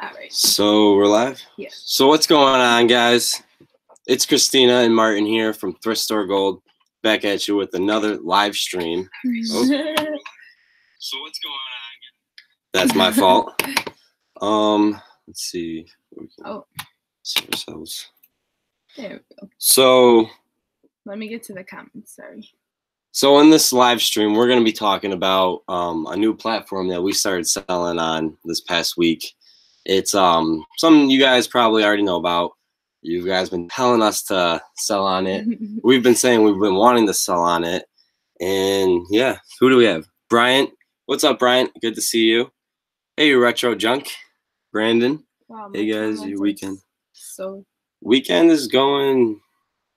All right. So we're live? Yes. So what's going on, guys? It's Christina and Martin here from Thrift Store Gold, back at you with another live stream. Oh. So what's going on? That's my fault. Let's see. Oh. See ourselves. There we go. So let me get to the comments. Sorry. So in this live stream, we're going to be talking about a new platform that we started selling on this past week. It's something you guys probably already know about. You guys been telling us to sell on it. We've been saying we've been wanting to sell on it. And yeah, who do we have? Bryant. What's up, Bryant? Good to see you. Hey, Retro Junk. Brandon. Wow, hey guys, your weekend. So weekend is going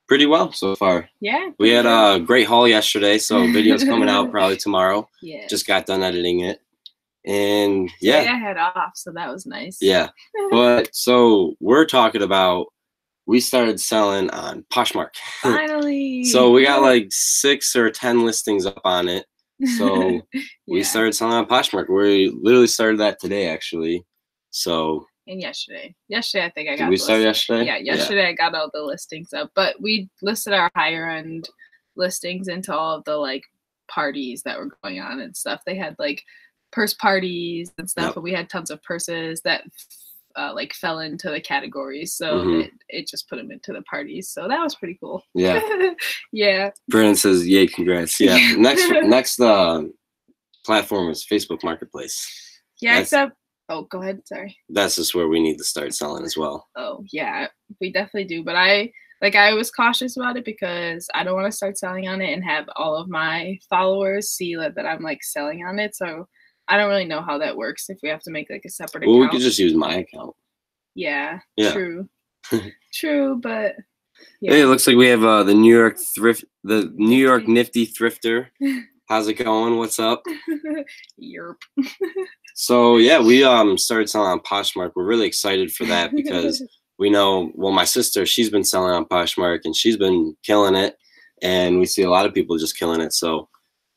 pretty well so far. Yeah. We had a great haul yesterday, so video's coming out probably tomorrow. Yeah. Just got done editing it. And yeah. I had off, so that was nice. Yeah. But so we're talking about, we started selling on Poshmark. Finally. So we got like 6 or 10 listings up on it. So we started selling on Poshmark. We literally started that today, actually. So. And yesterday I think I got. Did we start yesterday? Yeah, yesterday I got all the listings up, but we listed our higher end listings into all of the like parties that were going on and stuff. They had like purse parties and stuff, but we had tons of purses that like fell into the categories, so it just put them into the parties. So that was pretty cool. Yeah. Yeah. Brandon says, "Yay, congrats!" Yeah. Next platform is Facebook Marketplace. Yeah, except. Oh, go ahead. Sorry. That's just where we need to start selling as well. Oh, yeah, we definitely do. But I was cautious about it because I don't want to start selling on it and have all of my followers see that I'm like selling on it. So I don't really know how that works if we have to make like a separate account. Well, we could just use my account. Yeah. True. True, but yeah. Hey, it looks like we have the New York Nifty Thrifter. How's it going? What's up? Yerp. So yeah, we started selling on Poshmark. We're really excited for that because we know, well, my sister, she's been selling on Poshmark and she's been killing it, and we see a lot of people just killing it. So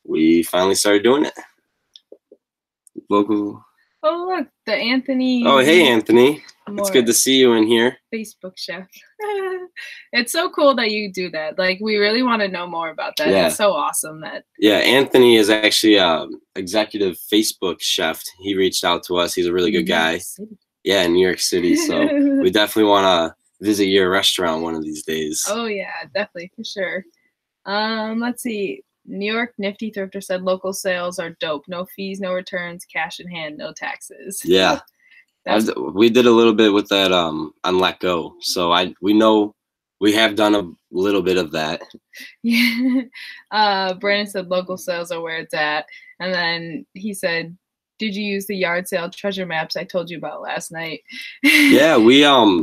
we finally started doing it. Local. Oh look, the Anthony. Oh hey Anthony, it's good to see you in here. Facebook chef. It's so cool that you do that. Like we really want to know more about that. Yeah. It's so awesome that. Yeah, Anthony is actually executive Facebook chef. He reached out to us. He's a really good guy. Yeah, in New York City. So we definitely want to visit your restaurant one of these days. Oh yeah, definitely for sure. Let's see. New York Nifty Thrifter said local sales are dope. No fees, no returns, cash in hand, no taxes. Yeah. We did a little bit with that on Let Go. So we know we have done a little bit of that. Yeah. Brandon said local sales are where it's at. And then he said, did you use the yard sale treasure maps I told you about last night? Yeah, we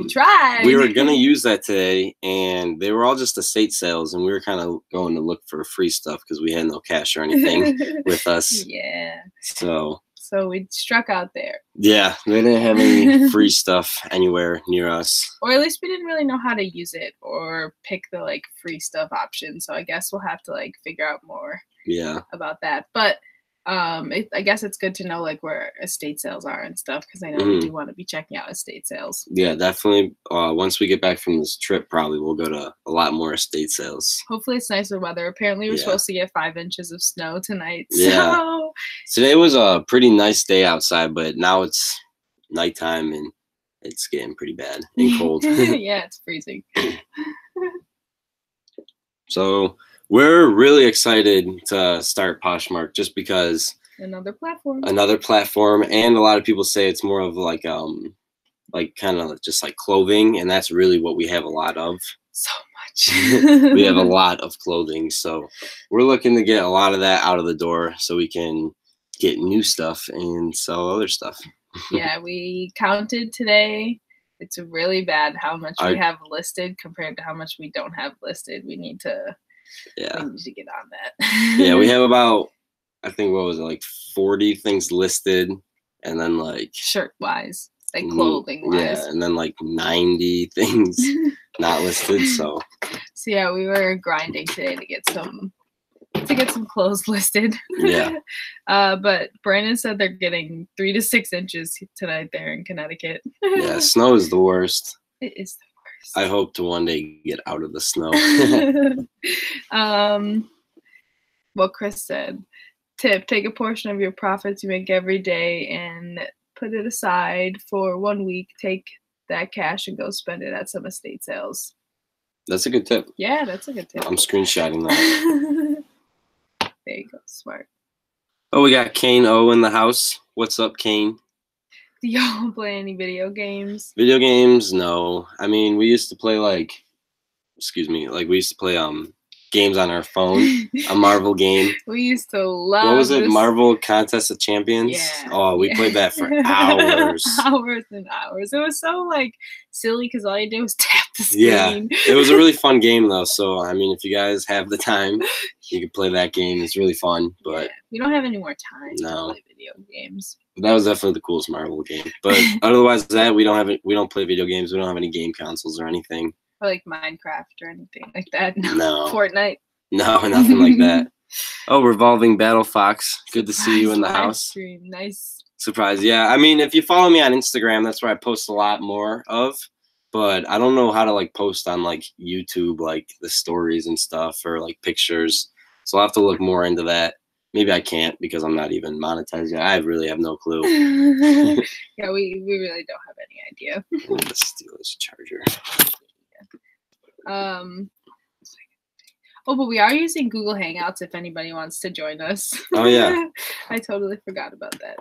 tried. We were gonna use that today, and they were all just estate sales, and we were kind of going to look for free stuff because we had no cash or anything with us. Yeah. So we struck out there. Yeah, they didn't have any free stuff anywhere near us. Or at least we didn't really know how to use it or pick the like free stuff option. So I guess we'll have to like figure out more. Yeah. About that, but. I guess it's good to know like where estate sales are and stuff because I know we do want to be checking out estate sales. Yeah, definitely. Once we get back from this trip, probably we'll go to a lot more estate sales. Hopefully it's nicer weather. Apparently we're supposed to get 5 inches of snow tonight. Yeah. So. Today was a pretty nice day outside, but now it's nighttime and it's getting pretty bad and cold. Yeah, it's freezing. So we're really excited to start Poshmark just because another platform, and a lot of people say it's more of like kind of just like clothing, and that's really what we have a lot of. So much. We have a lot of clothing, so we're looking to get a lot of that out of the door so we can get new stuff and sell other stuff. Yeah, we counted today. It's really bad how much we have listed compared to how much we don't have listed. We need to get on that. Yeah, we have about, I think, what was it, like 40 things listed, and then like shirt wise, like clothing wise. Yeah, and then like 90 things not listed. So yeah, we were grinding today to get some like to get some clothes listed. Yeah. But Brandon said they're getting 3 to 6 inches tonight there in Connecticut. Yeah, snow is the worst. It is the worst. I hope to one day get out of the snow. What Chris said. Tip, take a portion of your profits you make every day and put it aside for 1 week. Take that cash and go spend it at some estate sales. That's a good tip. Yeah, that's a good tip. I'm screenshotting that. There you go. Smart. Oh, we got Kane O in the house. What's up, Kane? Do y'all play any video games? Video games? No. I mean, we used to play we used to play games on our phone. A Marvel game. We used to love. What was it? Marvel Contest of Champions? Yeah. Oh, we played that for hours. Hours and hours. It was so silly because all you did was tap the screen. Yeah, it was a really fun game though. So I mean, if you guys have the time, you can play that game. It's really fun. But we don't have any more time to play video games. That was definitely the coolest Marvel game. But otherwise, we don't play video games. We don't have any game consoles or anything. Or like Minecraft or anything like that. No. Fortnite. No, nothing like that. Oh, Revolving Battle Fox. Good to see you in the house. Stream. Nice. Surprise. Yeah. I mean, if you follow me on Instagram, that's where I post a lot more of. But I don't know how to post on YouTube, the stories and stuff or pictures. So I'll have to look more into that. Maybe I can't because I'm not even monetized yet. I really have no clue. Yeah, we really don't have any idea. Let's steal this charger. Oh, but we are using Google Hangouts if anybody wants to join us. Oh, yeah. I totally forgot about that.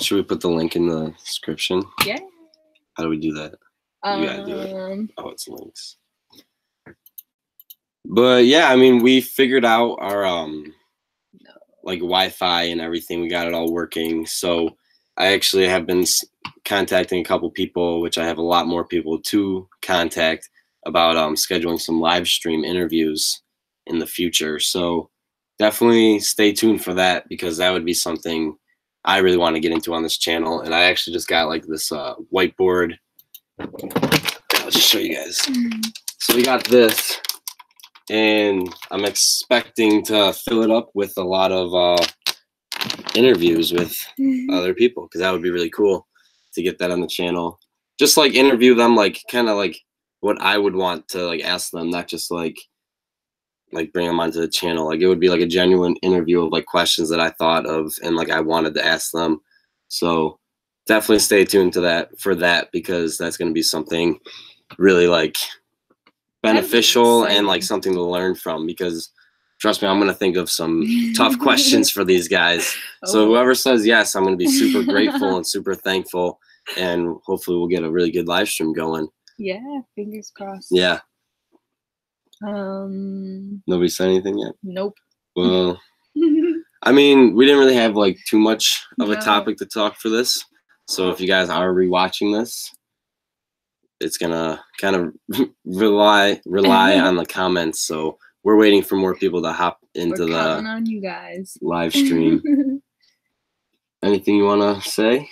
Should we put the link in the description? Yeah. How do we do that? You gotta do it. Oh, it's links. But yeah, I mean, we figured out our Wi-Fi and everything. We got it all working. So I actually have been contacting a couple people, which I have a lot more people to contact about scheduling some live stream interviews in the future. So definitely stay tuned for that because that would be something I really want to get into on this channel. And I actually just got this whiteboard. I'll just show you guys. So we got this. And I'm expecting to fill it up with a lot of interviews with other people because that would be really cool to get that on the channel. Just interview them, kind of what I would want to ask them, not just bring them onto the channel. It would be a genuine interview of questions that I thought of and I wanted to ask them. So definitely stay tuned to that because that's going to be something really beneficial and something to learn from because trust me, I'm going to think of some tough questions for these guys. So whoever says yes, I'm going to be super grateful and super thankful and hopefully we'll get a really good live stream going. Yeah, fingers crossed. Yeah. Nobody said anything yet? Nope. Well, I mean, we didn't really have too much of a topic to talk for this. So if you guys are rewatching this, it's gonna kind of rely on the comments. So we're waiting for more people to hop into We're counting on you guys. Live stream. Anything you wanna say?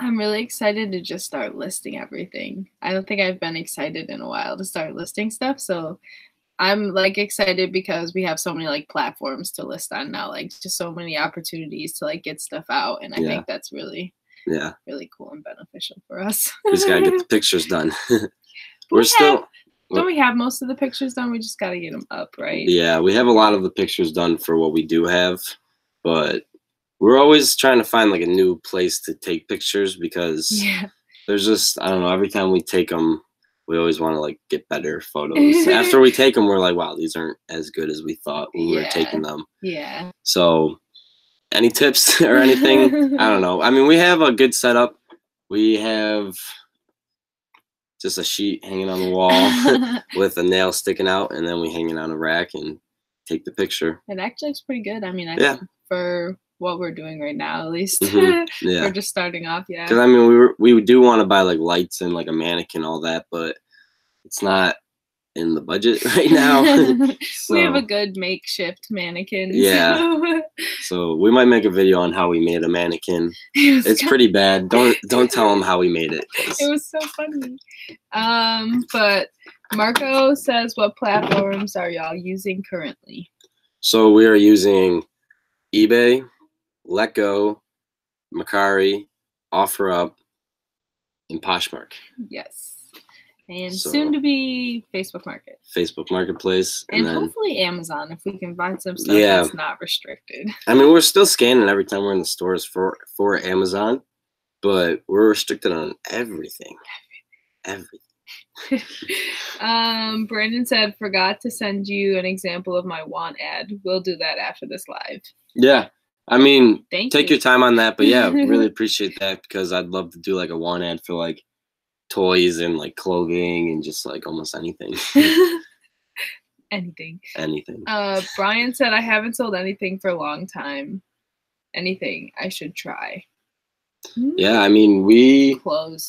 I'm really excited to just start listing everything. I don't think I've been excited in a while to start listing stuff. So I'm excited because we have so many platforms to list on now, just so many opportunities to get stuff out. And I think that's really really cool and beneficial for us. We just gotta get the pictures done. Don't we have most of the pictures done? We just gotta get them up, right? Yeah, we have a lot of the pictures done for what we do have, but we're always trying to find a new place to take pictures because there's just, I don't know, every time we take them, we always want to get better photos. After we take them, we're like, wow, these aren't as good as we thought when we were taking them. Yeah. So any tips or anything? I don't know. I mean, we have a good setup. We have just a sheet hanging on the wall with a nail sticking out, and then we hang it on a rack and take the picture. It actually looks pretty good. I mean, I think for what we're doing right now, at least. We're just starting off, Because I mean, we do want to buy lights and a mannequin, all that, but it's not in the budget right now. So, we have a good makeshift mannequin. Yeah. So we might make a video on how we made a mannequin. It's pretty bad. Don't tell them how we made it. It was so funny. But Marco says, what platforms are y'all using currently? So we are using eBay, Letgo, Mercari, OfferUp, and Poshmark. Yes. And soon to be Facebook Market. Facebook Marketplace. And then, hopefully Amazon, if we can find some stuff that's not restricted. I mean, we're still scanning every time we're in the stores for Amazon, but we're restricted on everything. Everything. Brandon said, forgot to send you an example of my want ad. We'll do that after this live. Yeah. I mean, take you. your time on that, but yeah, really appreciate that because I'd love to do like a want ad for like toys and like clothing and just like almost anything. Anything. Brian said, I haven't sold anything for a long time. Anything I should try. Yeah, I mean, we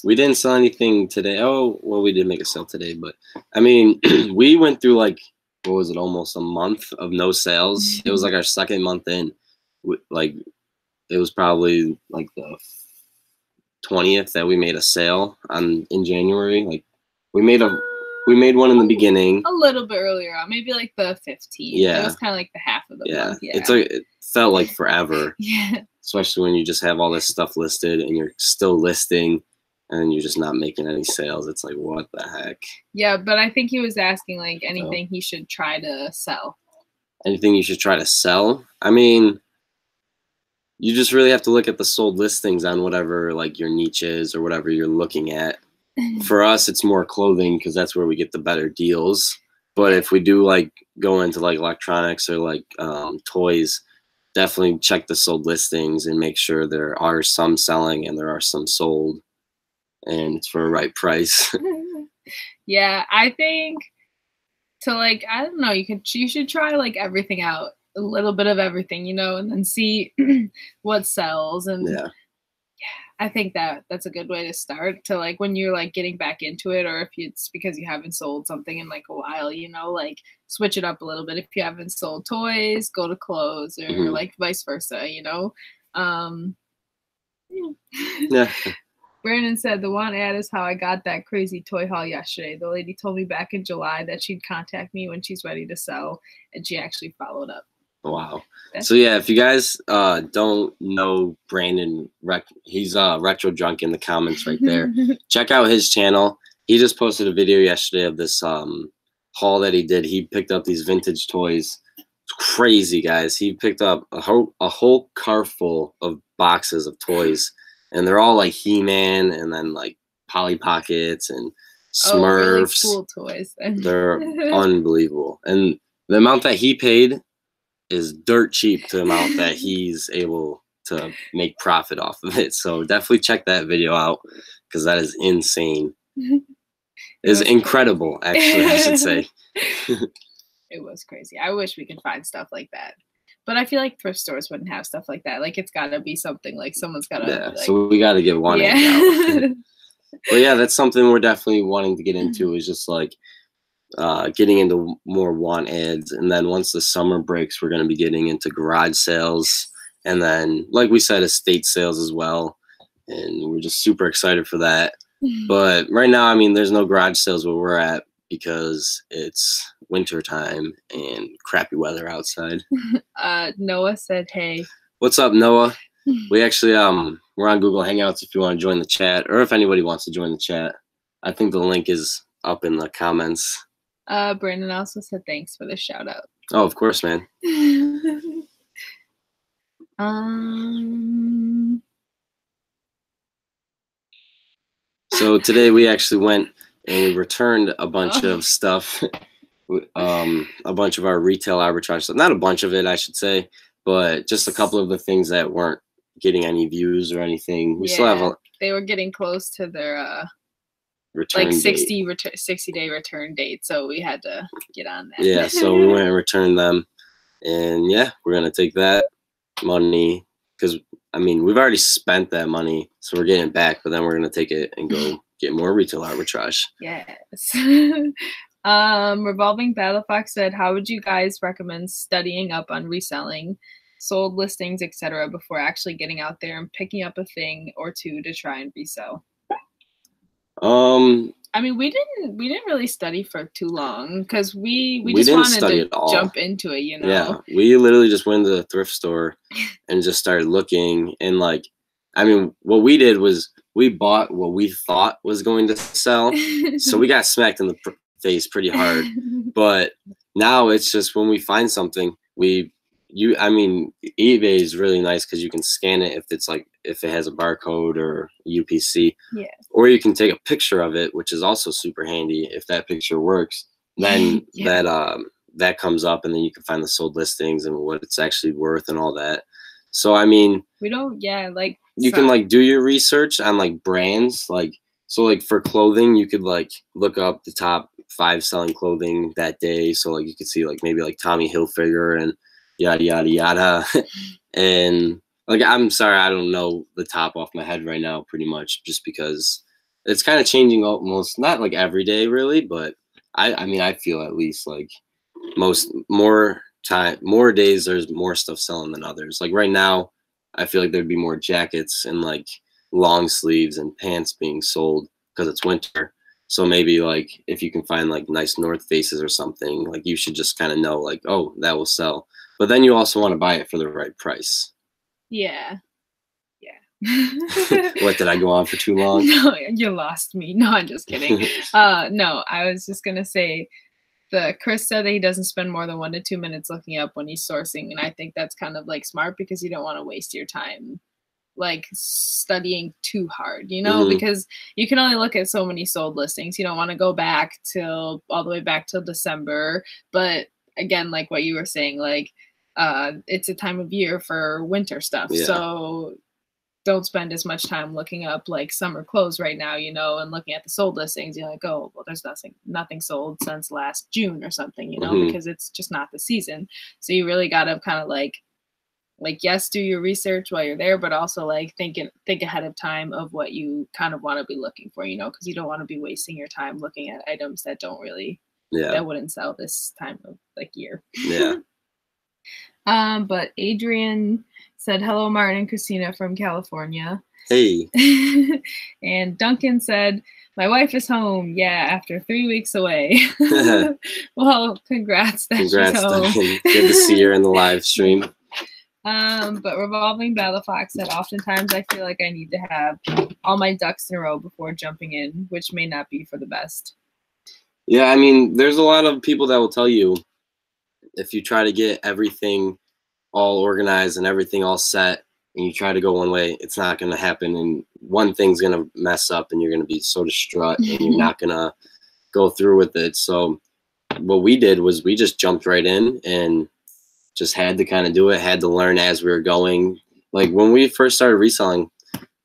didn't sell anything today. Oh, well, we did make a sale today, but I mean, we went through like, what was it, almost a month of no sales. It was like our second month in. Like, it was probably like the 20th that we made a sale in January. Like, we made one in the beginning. A little bit earlier on, maybe like the 15th. Yeah. It was kind of like the half of the month. Yeah. It felt like forever. Yeah. Especially when you just have all this stuff listed and you're still listing and you're just not making any sales. It's like, what the heck? Yeah, but I think he was asking like anything he should try to sell. Anything you should try to sell? I mean, you just really have to look at the sold listings on whatever like your niche is or whatever you're looking at. For us, it's more clothing because that's where we get the better deals. But if we do like go into like electronics or like toys, definitely check the sold listings and make sure there are some selling and there are some sold and it's for a right price. Yeah, I think to like, I don't know, you should try like everything out, a little bit of everything, you know, and then see what sells. And yeah, I think that's a good way to start to like when you're like getting back into it, or if it's because you haven't sold something in like a while, you know, like switch it up a little bit. If you haven't sold toys, go to clothes or like vice versa, you know. Yeah. Brandon said the one ad is how I got that crazy toy haul yesterday. The lady told me back in July that she'd contact me when she's ready to sell, and she actually followed up. Wow. So yeah, if you guys don't know Brandon, he's Retro Drunk in the comments right there. Check out his channel. He just posted a video yesterday of this haul that he did. He picked up these vintage toys. It's crazy, guys. He picked up a whole car full of boxes of toys, and they're all like He-Man and then like Polly Pockets and Smurfs. Really cool toys. They're unbelievable. And the amount that he paid is dirt cheap to the amount that he's able to make profit off of it. So definitely check that video out because that is insane. It is incredible, actually, I should say. It was crazy. I wish we could find stuff like that. But I feel like thrift stores wouldn't have stuff like that. Like, it's got to be something like someone's got to. Yeah, like, so we got to get one out. But yeah, that's something we're definitely wanting to get into is just like getting into more want ads. And then once the summer breaks, we're going to be getting into garage sales. And then, like we said, estate sales as well. And we're just super excited for that. But right now, I mean, there's no garage sales where we're at because it's winter time and crappy weather outside. Noah said, hey. What's up, Noah? We actually, we're on Google Hangouts if you want to join the chat or if anybody wants to join the chat. I think the link is up in the comments. Brandon also said thanks for the shout out. Oh, of course, man. So today we actually went and we returned a bunch of stuff, a bunch of our retail arbitrage stuff. Not a bunch of it, I should say, but just a couple of the things that weren't getting any views or anything. We still have they were getting close to their return like 60-day return date, so we had to get on that. Yeah, so we went and returned them, and yeah, we're gonna take that money because I mean we've already spent that money, so we're getting it back, but then we're gonna take it and go get more retail arbitrage. Yes. Revolving Battle Fox said, how would you guys recommend studying up on reselling, sold listings, etc., before actually getting out there and picking up a thing or two to try and resell? I mean, we didn't really study for too long because we just wanted to jump into it, you know. Yeah, we literally just went to the thrift store and just started looking. And like, I mean, what we did was we bought what we thought was going to sell, so we got smacked in the face pretty hard. But now it's just when we find something, I mean, eBay is really nice because you can scan it if it has a barcode or UPC. Yeah. Or you can take a picture of it, which is also super handy. If that picture works, then that comes up, and then you can find the sold listings and what it's actually worth and all that. So I mean, you can like do your research on like brands, like so like for clothing, you could like look up the top 5 selling clothing that day. So like you could see like maybe like Tommy Hilfiger and yada yada yada, and like, I'm sorry, I don't know the top off my head right now, pretty much, just because it's kind of changing almost, not like every day really, but I mean, I feel at least like more days there's more stuff selling than others. Like right now, I feel like there'd be more jackets and like long sleeves and pants being sold because it's winter. So maybe like if you can find like nice North Faces or something, like you should just kind of know like, oh, that will sell. But then you also want to buy it for the right price. Yeah. What, did I go on for too long? No, you lost me. No, I'm just kidding. No, I was just gonna say Chris said that he doesn't spend more than 1 to 2 minutes looking up when he's sourcing, and I think that's kind of like smart because you don't want to waste your time like studying too hard, you know, because you can only look at so many sold listings. You don't want to go back all the way back till December. But again, like what you were saying, like it's a time of year for winter stuff. Yeah. So don't spend as much time looking up like summer clothes right now, you know, and looking at the sold listings. You're like, oh, well, there's nothing sold since last June or something, you know, because it's just not the season. So you really got to kind of like, yes, do your research while you're there, but also like think ahead of time of what you kind of want to be looking for, you know, because you don't want to be wasting your time looking at items that don't really, that wouldn't sell this time of like year. Yeah. But Adrian said, hello, Martin and Christina from California. Hey. And Duncan said, my wife is home. Yeah, after 3 weeks away. Well, congrats that she's home. Duncan. Good to see her in the live stream. But Revolving Battle Fox said, oftentimes I feel like I need to have all my ducks in a row before jumping in, which may not be for the best. Yeah, I mean, there's a lot of people that will tell you if you try to get everything all organized and everything all set and you try to go one way, it's not going to happen. And one thing's going to mess up and you're going to be so distraught and you're not going to go through with it. So what we did was we just jumped right in and just had to kind of do it, had to learn as we were going. Like when we first started reselling,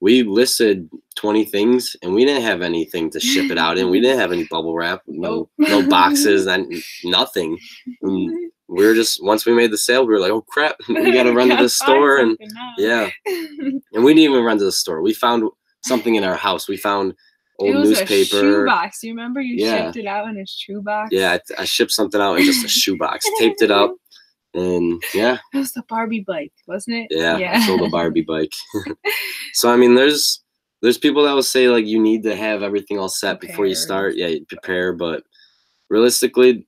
we listed 20 things and we didn't have anything to ship it out in. We didn't have any bubble wrap, no boxes, and nothing. And we were just, once we made the sale, we were like, oh crap, we got to run to the store. And yeah. And we didn't even run to the store. We found something in our house. We found old newspaper. It was a shoebox. You remember you shipped it out in a shoebox? Yeah, I shipped something out in just a shoebox, taped it up. And yeah, it was the Barbie bike, wasn't it? Yeah. I sold a Barbie bike. So I mean, there's people that will say like you need to have everything all set before you start. Yeah, you prepare, but realistically,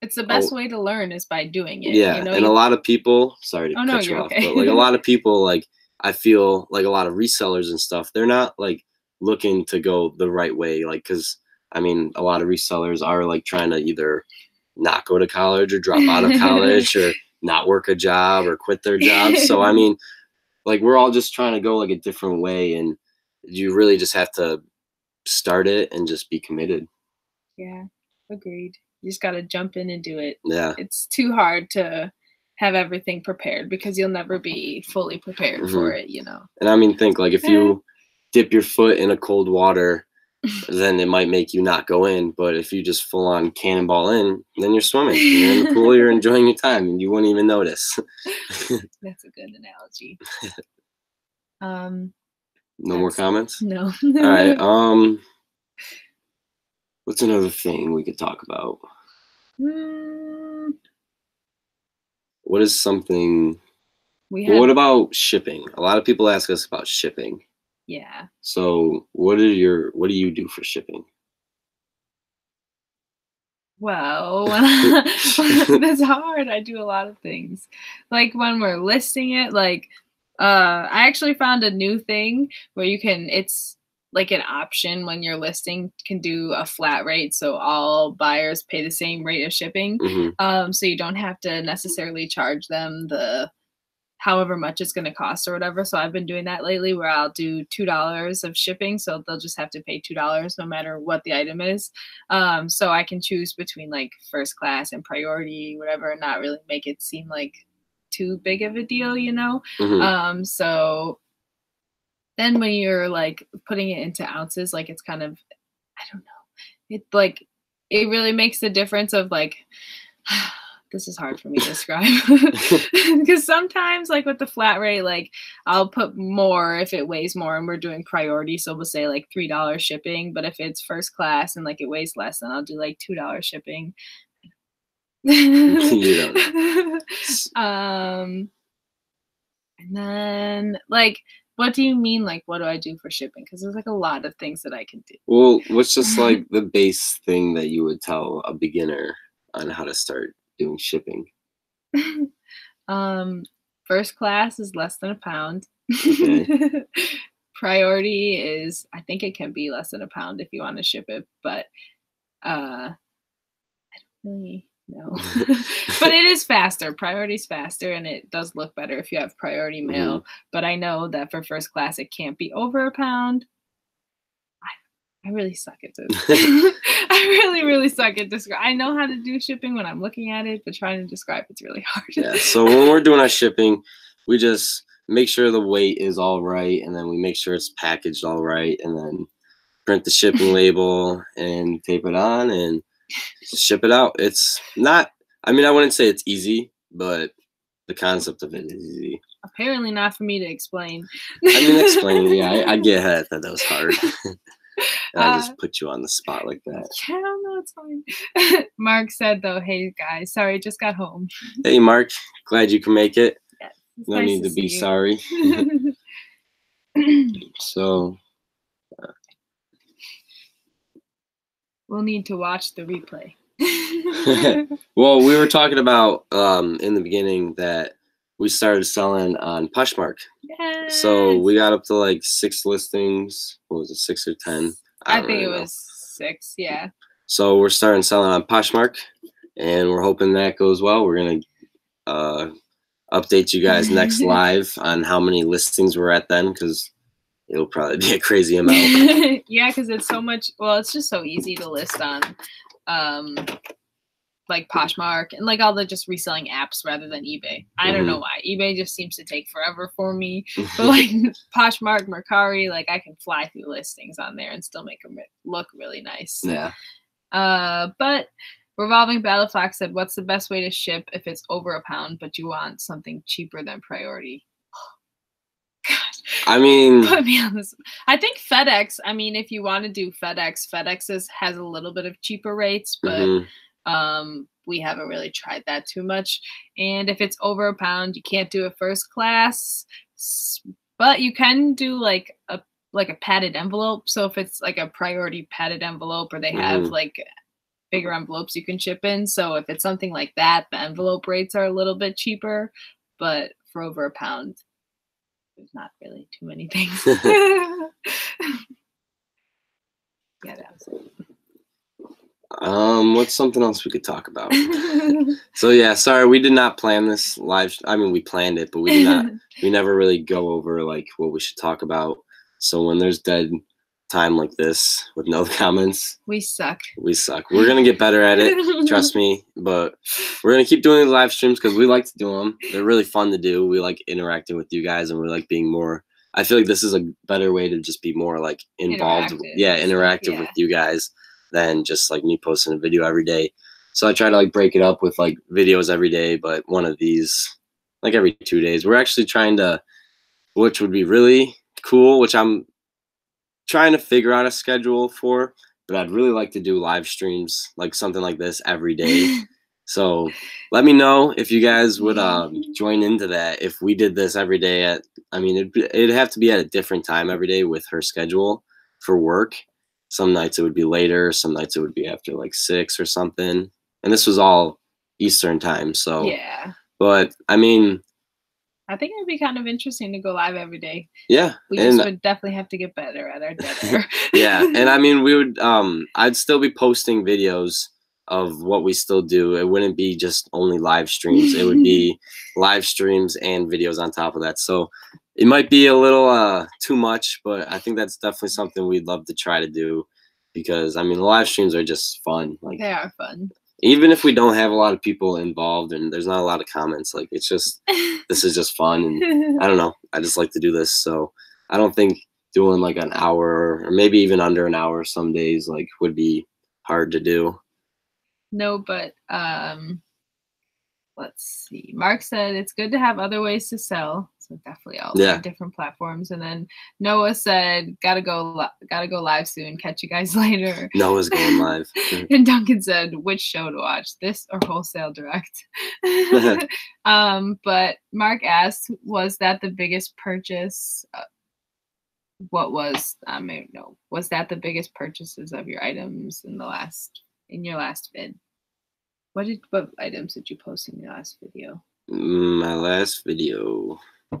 it's the best way to learn is by doing it. Yeah, you know, and a lot of people. Sorry to cut you off, but like a lot of people, like I feel like a lot of resellers and stuff, they're not like looking to go the right way, like because I mean, a lot of resellers are like trying to either not go to college or drop out of college or not work a job or quit their job. So, I mean, like we're all just trying to go like a different way, and you really just have to start it and just be committed. Yeah, agreed. You just got to jump in and do it. Yeah. It's too hard to have everything prepared because you'll never be fully prepared for it, you know. And I mean, think like if you dip your foot in a cold water, then it might make you not go in. But if you just full on cannonball in, then you're swimming. You're in the pool, you're enjoying your time, and you wouldn't even notice. That's a good analogy. No more comments? No. All right. What's another thing we could talk about? What is something? What about shipping? A lot of people ask us about shipping. Yeah. So what do you do for shipping? Well, that's hard. I do a lot of things. Like when we're listing it, like I actually found a new thing where it's like an option when you're listing can do a flat rate, so all buyers pay the same rate of shipping. So you don't have to necessarily charge them the however much it's going to cost or whatever. So I've been doing that lately where I'll do $2 of shipping. So they'll just have to pay $2 no matter what the item is. So I can choose between like first class and priority, whatever, and not really make it seem like too big of a deal, you know? So then when you're like putting it into ounces, like it's kind of, I don't know. It like, it really makes the difference of like, this is hard for me to describe because sometimes like with the flat rate, like I'll put more if it weighs more and we're doing priority. So we'll say like $3 shipping, but if it's first class and like it weighs less, then I'll do like $2 shipping. And then like, what do you mean? Like, what do I do for shipping? Because there's like a lot of things that I can do. Well, what's just like the base thing that you would tell a beginner on how to start doing shipping? First class is less than £1. Okay. Priority is, I think it can be less than £1 if you want to ship it, but I don't really know. But it is faster. Priority is faster, and it does look better if you have priority mail. But I know that for first class, it can't be over £1. I really suck at this. I really suck at describe. I know how to do shipping when I'm looking at it, but trying to describe it's really hard. Yeah. So when we're doing our shipping, we just make sure the weight is all right, and then we make sure it's packaged all right, and then print the shipping label and tape it on and ship it out. It's not. I mean, I wouldn't say it's easy, but the concept of it is easy. Apparently not for me to explain. I mean, explaining. Yeah, I get ahead. I thought that was hard. I just put you on the spot like that. Yeah, no, it's fine. Mark said, though, hey, guys, sorry, just got home. Hey, Mark. Glad you can make it. Yeah, no nice need to be sorry. So. We'll need to watch the replay. Well, we were talking about in the beginning that we started selling on Poshmark. Yes. So we got up to like 6 listings. What was it, 6 or 10? I think it was 6, yeah. So we're starting selling on Poshmark, and we're hoping that goes well. We're going to update you guys next live on how many listings we're at then, because it'll probably be a crazy amount. Yeah, because it's so much. Well, it's just so easy to list on like Poshmark and like all the just reselling apps rather than eBay. I don't know why. eBay just seems to take forever for me. But like Poshmark, Mercari, like I can fly through listings on there and still make them look really nice. Yeah. But Revolving Battle Fox said, what's the best way to ship if it's over £1, but you want something cheaper than priority? I mean, put me on this. I think FedEx. I mean, if you want to do FedEx, FedEx has a little bit of cheaper rates, but we haven't really tried that too much. And if it's over £1, you can't do a first class, but you can do like a padded envelope. So if it's like a priority padded envelope, or they have like bigger envelopes you can ship in. So if it's something like that, the envelope rates are a little bit cheaper, but for over £1. There's not really too many things. Yeah, that was it. What's something else we could talk about? So yeah, sorry, we did not plan this live. I mean, we planned it, but we did not. We never really go over like what we should talk about. So when there's dead time like this with no comments, we suck. We suck. We're gonna get better at it, trust me. But we're gonna keep doing the live streams because we like to do them. They're really fun to do. We like interacting with you guys, and we like being more. I feel like this is a better way to just be more like involved. Interactive with you guys than just like me posting a video every day. So I try to like break it up with like videos every day, but one of these like every 2 days. We're actually trying to, which would be really cool, which I'm trying to figure out a schedule for, but I'd really like to do live streams, like something like this every day. So let me know if you guys would join into that. If we did this every day it'd have to be at a different time every day with her schedule for work. Some nights it would be later, some nights it would be after like 6 or something. And this was all Eastern time, so yeah. But I mean, I think it'd be kind of interesting to go live every day. Yeah. We just would definitely have to get better at our dead air. Yeah. And I mean, we would, I'd still be posting videos of what we still do. It wouldn't be just only live streams. It would be live streams and videos on top of that. So it might be a little too much, but I think that's definitely something we'd love to try to do because, I mean, the live streams are just fun. Like, they are fun. Even if we don't have a lot of people involved and there's not a lot of comments, like it's just, this is just fun. And I don't know, I just like to do this. So I don't think doing like an hour or maybe even under an hour some days like would be hard to do. No, but let's see. Mark said it's good to have other ways to sell. So definitely all different platforms. And then Noah said, gotta go live soon. Catch you guys later. Noah's going live. And Duncan said, which show to watch, this or Wholesale Direct? But Mark asked, was that the biggest purchase? Was that the biggest purchases of your items in your last vid? What items did you post in your last video? My last video. I'm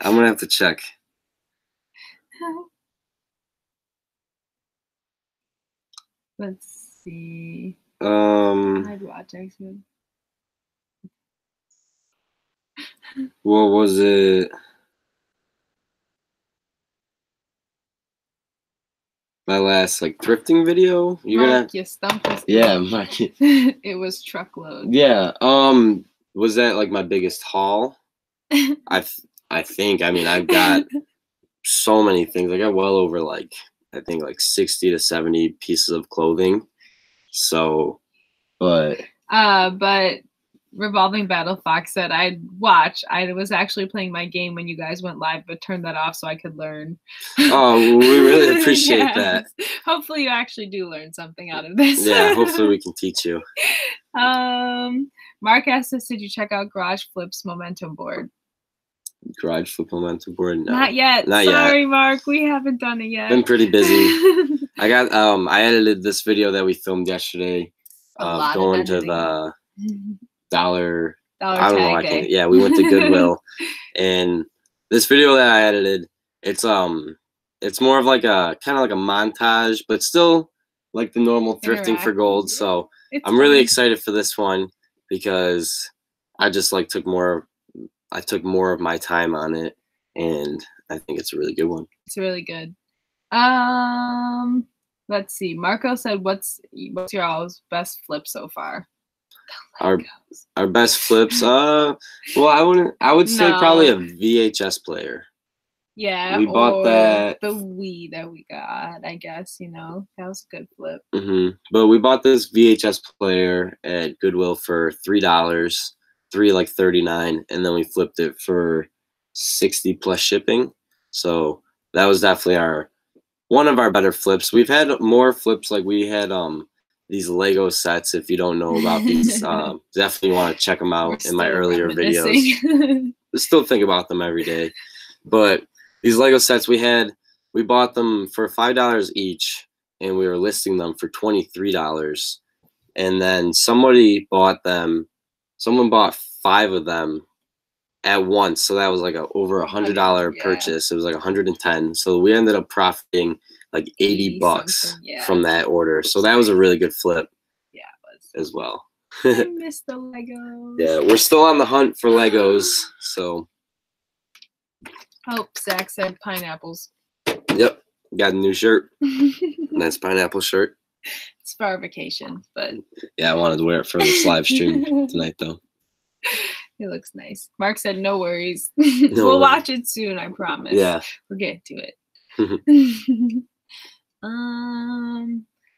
gonna have to check. Let's see. I'd watch X-Men. What was it? My last like thrifting video. You stumped us. Yeah, Mark. It was truckload. Yeah. Was that like my biggest haul? I think. I mean, I've got so many things. I got well over like I think like 60 to 70 pieces of clothing. So, but Revolving Battle Fox said I'd watch. I was actually playing my game when you guys went live, but turned that off so I could learn. Oh, we really appreciate that. Hopefully you actually do learn something out of this. Yeah, hopefully we can teach you. Mark asked us, did you check out Garage Flip's momentum board? Garage Flip momentum board? No. Not yet. Sorry, Mark. We haven't done it yet. Been pretty busy. I edited this video that we filmed yesterday. Going to the dollar I don't know. Yeah, we went to Goodwill, and this video that I edited, it's more of like a kind of like a montage, but still like the normal thrifting for gold. So I'm really excited for this one because I just like took more of my time on it, and I think it's a really good one. It's really good. Let's see. Marco said, "What's your all's best flip so far?" Our best flips. Well, I would say probably a VHS player. Yeah, we bought that. The Wii that we got, I guess, that was a good flip. But we bought this VHS player at Goodwill for $3, $3.39, and then we flipped it for $60 plus shipping. So that was definitely one of our better flips. We've had more flips, like we had these Lego sets. If you don't know about these, definitely want to check them out in my earlier videos. I still think about them every day. But these Lego sets we bought them for $5 each, and we were listing them for $23. And then someone bought 5 of them at once. So that was like over $100 purchase. It was like 110. So we ended up profiting like 80 bucks from that order. So that was a really good flip. Yeah, it was as well. I miss the Legos. Yeah, we're still on the hunt for Legos. So. Oh, Zach said pineapples. Yep, got a new shirt. Nice pineapple shirt. It's for our vacation, but yeah, I wanted to wear it for this live stream tonight, though. It looks nice. Mark said, "No worries. We'll watch it soon. I promise. Yeah, we'll get to it."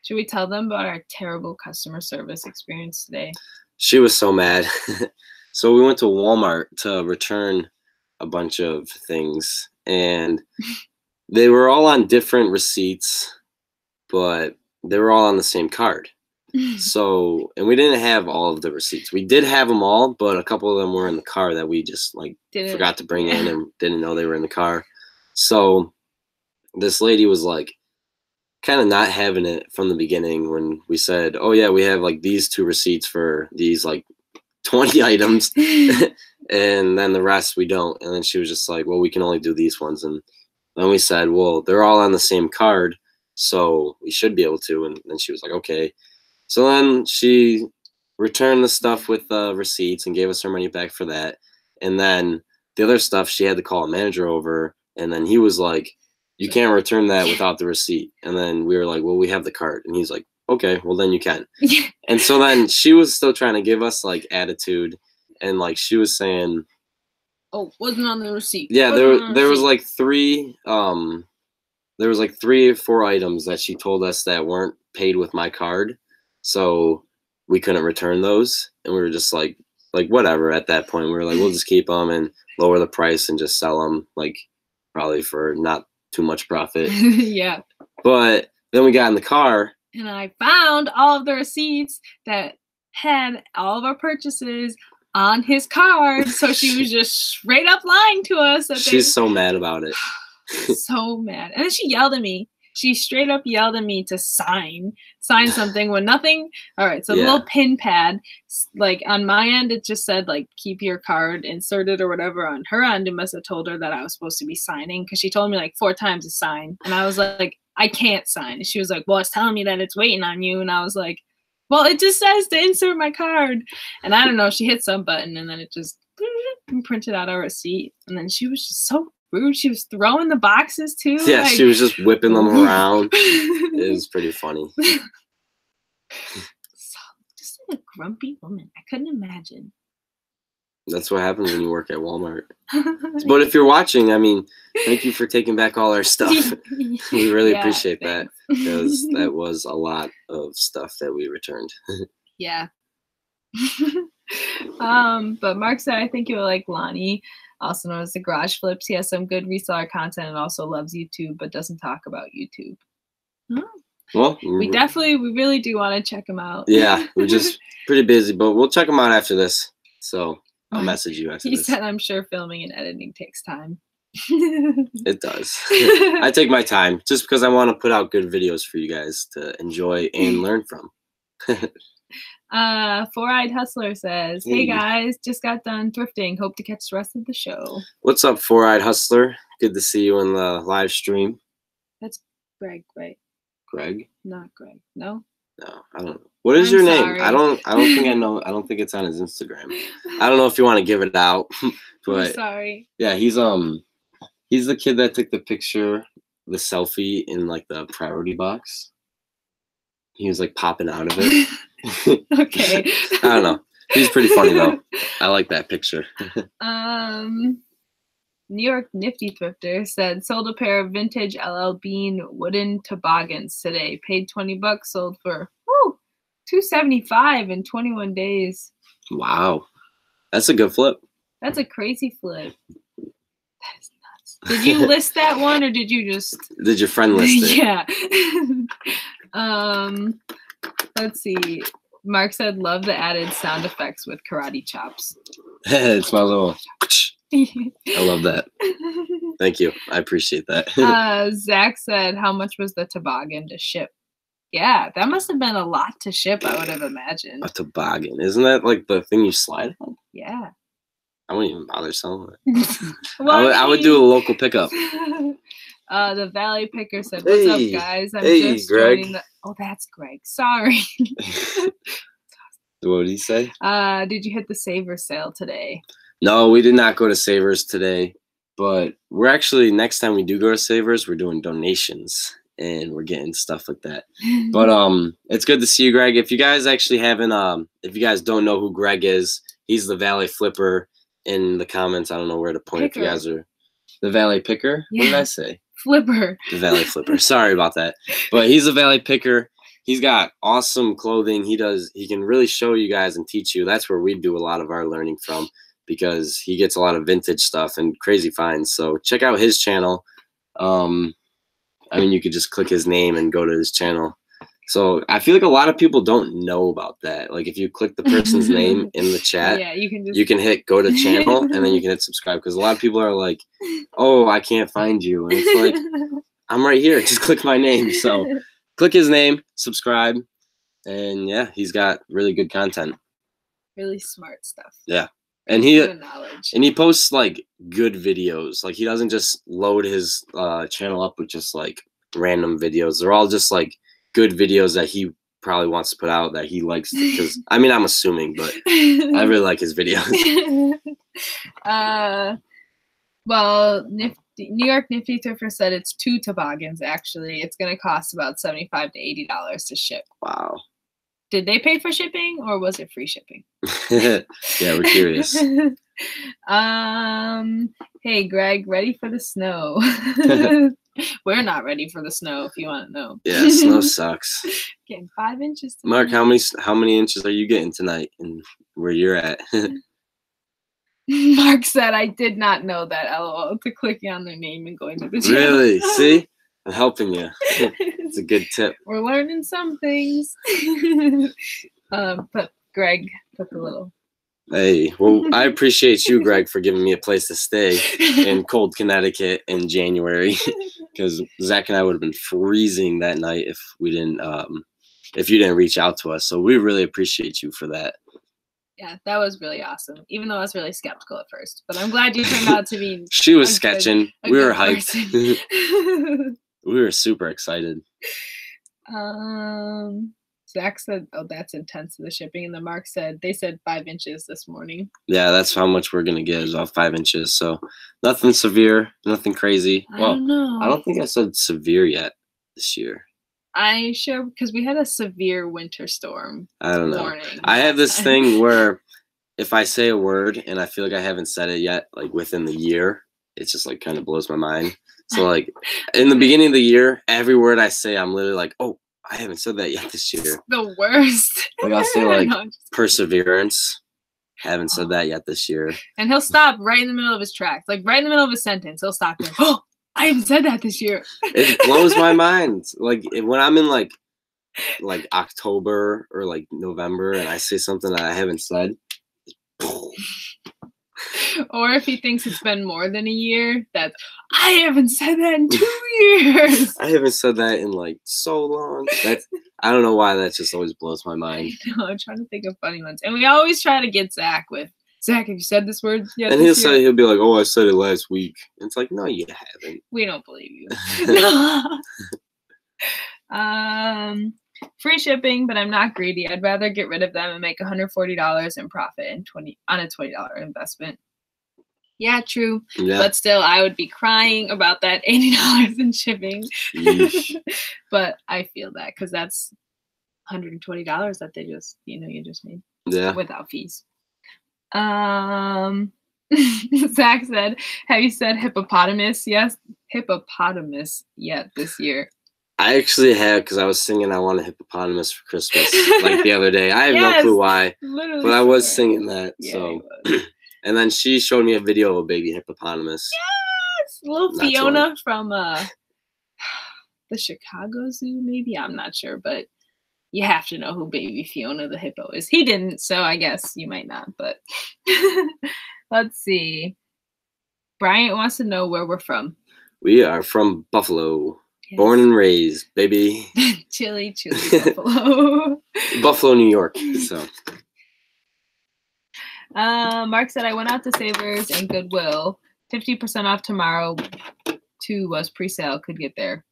Should we tell them about our terrible customer service experience today? She was so mad. So we went to Walmart to return a bunch of things, and they were all on different receipts, but they were all on the same card. So, and we didn't have all of the receipts. We did have them all, but a couple of them were in the car that we just like forgot to bring in and didn't know they were in the car. So this lady was like kind of not having it from the beginning when we said, oh yeah, we have like these 2 receipts for these like 20 items and then the rest we don't. And then she was just like, well, we can only do these ones. And then we said, well, they're all on the same card, so we should be able to. And then she was like, okay. So then she returned the stuff with the receipts and gave us her money back for that. And then the other stuff, she had to call a manager over. And then he was like, you can't return that without the receipt. And then we were like, well, we have the card. And he's like, okay, well, then you can. And so then she was still trying to give us like attitude. And like she was saying, oh, wasn't on the receipt. Yeah, there was like 3 there was like 3 or 4 items that she told us that weren't paid with my card. So we couldn't return those, and we were just like whatever. At that point, we were like, we'll just keep them and lower the price and just sell them, like probably for not too much profit. Yeah. But then we got in the car, and I found all of the receipts that had all of our purchases on his card. So she was just straight up lying to us. She's so mad about it. So mad, and then she yelled at me. She straight up yelled at me to sign something when nothing. All right, so the little pin pad, like on my end, it just said like keep your card inserted or whatever. On her end, it must have told her that I was supposed to be signing because she told me like 4 times to sign, and I was like, I can't sign. And she was like, well, it's telling me that it's waiting on you, and I was like, well, it just says to insert my card, and I don't know. She hit some button, and then it just printed out our receipt, and then she was just so rude. She was throwing the boxes too. Yeah, like, she was just whipping them around. It was pretty funny. Just like a grumpy woman. I couldn't imagine. That's what happens when you work at Walmart. But if you're watching, I mean, thank you for taking back all our stuff. We really appreciate that, because that was a lot of stuff that we returned. Yeah. But Mark said, I think you'll like Lonnie, also known as the Garage Flips. He has some good reseller content and also loves YouTube, but doesn't talk about YouTube. Oh. Well, we really do want to check him out. Yeah, we're just pretty busy, but we'll check him out after this. So I'll message you after this. He said, I'm sure filming and editing takes time. It does. I take my time just because I want to put out good videos for you guys to enjoy and learn from. Four-Eyed Hustler says, hey guys, just got done thrifting. Hope to catch the rest of the show. What's up, Four-Eyed Hustler? Good to see you in the live stream. That's Greg, right? Greg? Not Greg. No? No, I don't know. What is your name? I don't think I know. I don't think it's on his Instagram. I don't know if you want to give it out. But I'm sorry. Yeah, he's the kid that took the picture, the selfie in like the priority box. He was like popping out of it. Okay. I don't know. He's pretty funny though. I like that picture. New York Nifty Thrifter said, sold a pair of vintage LL Bean wooden toboggans today. Paid $20. Sold for $275 in 21 days. Wow. That's a good flip. That's a crazy flip. That is nuts. Did you list that one, or did you just... Did your friend list it? Yeah. Let's see. Mark said, love the added sound effects with karate chops. It's my little... I love that. Thank you. I appreciate that. Zach said, how much was the toboggan to ship? Yeah, that must have been a lot to ship, I would have imagined. A toboggan. Isn't that like the thing you slide on? Yeah. I wouldn't even bother selling it. I would do a local pickup. The Valley Picker said, what's up, guys? I'm just Greg. joining the... Oh, that's Greg. Sorry. What did he say? Did you hit the Savers sale today? No, we did not go to Savers today. But we're actually, next time we do go to Savers, we're doing donations. And we're getting stuff like that. But it's good to see you, Greg. If you guys actually haven't, if you guys don't know who Greg is, he's the Valley Flipper. In the comments, I don't know where to point if you guys are. The Valley Picker? Yeah. What did I say? Flipper. The Valley Flipper. Sorry about that. But he's a Valley Picker. He's got awesome clothing. He can really show you guys and teach you. That's where we do a lot of our learning from, because he gets a lot of vintage stuff and crazy finds. So check out his channel. I mean, you could just click his name and go to his channel. So I feel like a lot of people don't know about that. Like if you click the person's name in the chat, yeah, you can hit go to channel and then you can hit subscribe, because a lot of people are like, oh, I can't find you. And it's like, I'm right here. Just click my name. So click his name, subscribe, and yeah, he's got really good content. Really smart stuff. Yeah. And he posts like good videos. Like he doesn't just load his channel up with just like random videos. They're all just like good videos that he probably wants to put out, that he likes, because I mean, I'm assuming, but I really like his videos. Well, New York Nifty Thrifter said it's 2 toboggans. Actually, it's going to cost about $75 to $80 to ship. Wow. Did they pay for shipping, or was it free shipping? Yeah, we're curious. Hey, Greg, ready for the snow? We're not ready for the snow, if you want to know. Yeah, snow sucks. Getting 5 inches tonight. Mark, how many inches are you getting tonight and where you're at? Mark said, I did not know that, LOL, to clicking on their name and going to the channel. Really? See? I'm helping you. It's a good tip. We're learning some things. But Greg put the little. Hey, well, I appreciate you, Greg, for giving me a place to stay in cold Connecticut in January, because Zach and I would have been freezing that night if we didn't, if you didn't reach out to us. So we really appreciate you for that. Yeah, that was really awesome. Even though I was really skeptical at first, but I'm glad you turned out to be. She was sketching. We were hyped. We were super excited. Zach said, "Oh, that's intense, the shipping," and then Mark said they said 5 inches this morning. Yeah, that's how much we're gonna get, is about 5 inches. So nothing severe, nothing crazy. I don't know. I don't think I said severe yet this year. I sure, because we had a severe winter storm. I don't know. I have this thing where if I say a word and I feel like I haven't said it yet, like within the year, it just like kind of blows my mind. So like in the beginning of the year, every word I say, I'm literally like, oh, I haven't said that yet this year. The worst. Like I'll say like perseverance. Haven't said that yet this year. And he'll stop right in the middle of his tracks, like right in the middle of his sentence. He'll stop there. Oh, I haven't said that this year. It blows my mind. Like when I'm in like October or like November and I say something that I haven't said. Or if he thinks it's been more than a year, that's, I haven't said that in 2 years. I haven't said that in like so long. I don't know why that just always blows my mind. I'm trying to think of funny ones. And we always try to get Zach with, Zach, have you said this word yet? And he'll be like, oh, I said it last week. And it's like, no, you haven't. We don't believe you. Free shipping, but I'm not greedy. I'd rather get rid of them and make $140 in profit on a $20 investment. Yeah, true. Yeah. But still, I would be crying about that $80 in shipping. But I feel that because that's $120 that they just, you just made. Yeah. Without fees. Zach said, have you said hippopotamus? Yes, hippopotamus yet this year? I actually have, because I was singing I Want a Hippopotamus for Christmas like the other day. I have no clue why, but I was singing that. Yeah, so, and then she showed me a video of a baby hippopotamus. Yes, little Fiona from the Chicago Zoo, maybe? I'm not sure, but you have to know who baby Fiona the hippo is. He didn't, so I guess you might not, but let's see. Bryant wants to know where we're from. We are from Buffalo. Yes. Born and raised, baby. chilly Buffalo. Buffalo, New York. So. Mark said, I went out to Savers and Goodwill. 50% off tomorrow. 2 was pre-sale. Could get there.